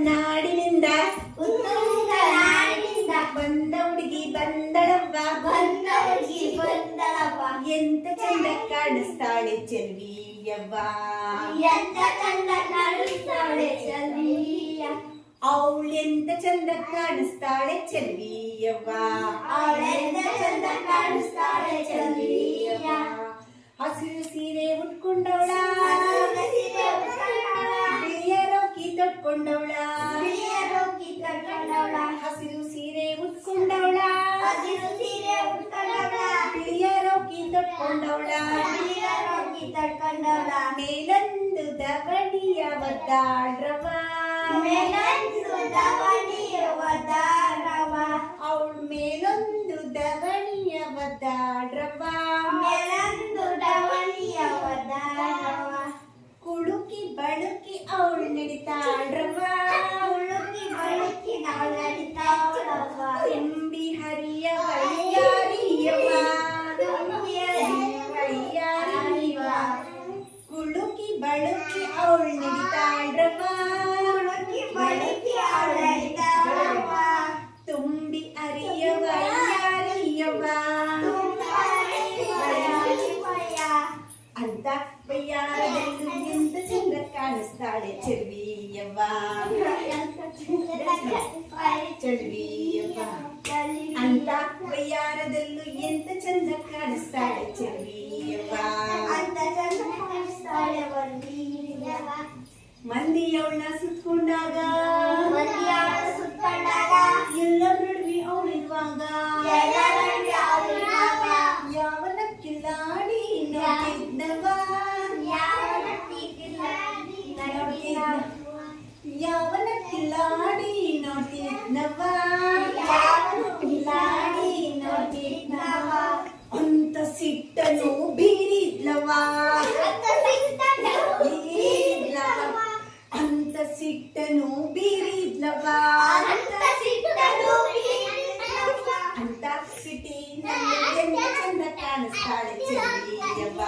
ನಾಡಿನಿಂದ ಉತ್ತುಂಗ ನಾಡಿನಿಂದ ಬಂದ ಹುಡುಗಿ ಬಂದಳವ್ವ ಬಂದ ಹುಡುಗಿ ಬಂದಳವ್ವ ಎಂತ ಚಂದ ಕಾಣಿಸ್ತಾಳೆ ಚೆಲ್ವಿಯವ್ವ ಎಂತ ಚಂದ ಕಾಣಿಸ್ತಾಳೆ ಚೆಲ್ವಿಯ ಅವಳೆಂತ ಚಂದ ಕಾಣಿಸ್ತಾಳೆ ಚೆಲ್ವಿಯವ್ವ ಅವಳೆಂತ ಚಂದ ಕಾಣಿಸ್ತಾಳೆ ಚೆಲ್ವಿಯ ಹಸಿರು ಸೀರೆ ಉಟ್ಕೊಂಡವಳ ಸೀರೆ ಉಟ್ಕೊಂಡವಳ ಬಿಳಿಯ ರೋಕಿ ತೊಟ್ಕೊಂಡವಳ ಬಿಳಿಯ ರೋಗಿ ಕಟ್ಕೊಂಡವಳ ಹಸಿರು ಸೀರೆ ಉಟ್ಕೊಂಡವಳ ಹಸಿರು ಸೀರೆ ಉಟ್ಕೊಂಡವಳ ಬಿಳಿಯ ರೋಕಿ ತೊಟ್ಕೊಂಡವಳ ಬಿಳಿಯ ರೋಗಿ ತಟ್ಕೊಂಡವಳ ಮೇಲೊಂದು ದವಣಿಯ ಒದ್ದಾಡ್ರವ ಮೇಲೊಂದು ದವಣಿಯ ಒದ್ದಾಡ್ರವ ಅವಳ ಮೇಲೊಂದು ದವಣಿಯ ಒದ್ದಾಡ್ರವ ಮೇಲೊಂದು ದವಣಿಯ ಒದ್ದಾಡ್ರವ ಕುಳುಕಿ ಬಳುಕಿ ಅವಳು ನಡಿತಾಡ್ರವ ಉಳುಕಿ ಬಳುಕಿ ನಾವು ನಡಿತಾವ್ರವ್ವ ತುಂಬಿ ಹರಿಯ ವೈಯಾರಿಯವ ವೈಯಾರಿಯವ ಕುಳುಕಿ ಬಳುಕಿ ಅವಳು ನಡಿತಾಡ್ರವ ಉಳುಕಿ ಬಳುಕಿ ಅವಳು ನಡಿತಾವ್ರವ್ವ ತುಂಬಿ ಹರಿಯ ವೈಯಾರಿಯವ ಅಂತ ಬಯ್ಯಾರದಲ್ಲೂ ಎಂತ ಚಂದ ಕಾಣಿಸ್ತಾಳೆ ಚೆಲ್ವಿಯವ್ವ ಚೆಲ್ವಿಯವ್ವ ಅಂತ ಬಯ್ಯಾರದಲ್ಲೂ ಎಂತ ಚಂದ ಕಾಣಿಸ್ತಾಳೆ ಚೆಲ್ವಿಯವ್ವ ಅಂತ ಚಂದ ಕಾಣಿಸ್ತಾಳೆ ವರ್ಣೀಯವ್ವ ಮಂದಿಯವಳನ್ನ ಸುತ್ಕೊಂಡಾಗ ಮಂದಿಯವಳ ಸುತ್ತಕೊಂಡಾಗ ಎಲ್ಲರ ನಡುವೆ ಅವಳಿರುವಾಗ ಎಲ್ಲರಲ್ಲಿ ಅವಳಿರುವಾಗ ಯಾವನ ಕಿಲ್ಲಾಡಿ ನೋಡಿದ್ದವ ಯಾವನ ಕಿಲ್ಲಾಡಿ ನೋಡಿದ್ದವ ಯಾವನ ಕಿಲ್ಲಾಡಿ ನೋಡಿದ್ನವ ಯಾವನ ಕಿಲ್ಲಾಡಿ ನೋಡಿದ್ದವ ಅಂತ ಸಿಟ್ಟನು ಬೀರಿದ್ಲವ ಅಂತ ಸಿಟ್ಟನು ಬೀರಿದ್ಲವ ಅಂತ ಸಿಟ್ಟನು ಬೀರಿದ್ಲವ ಅಂತ ಸಿಟ್ಟನು ಬೀರಿದ್ಲವ ಅಂತ ಸಿಟಿ ಎಂತ ಚಂದ ಕಾಣಿಸ್ತಾಳೆ ಚೆಲ್ವಿಯವ್ವ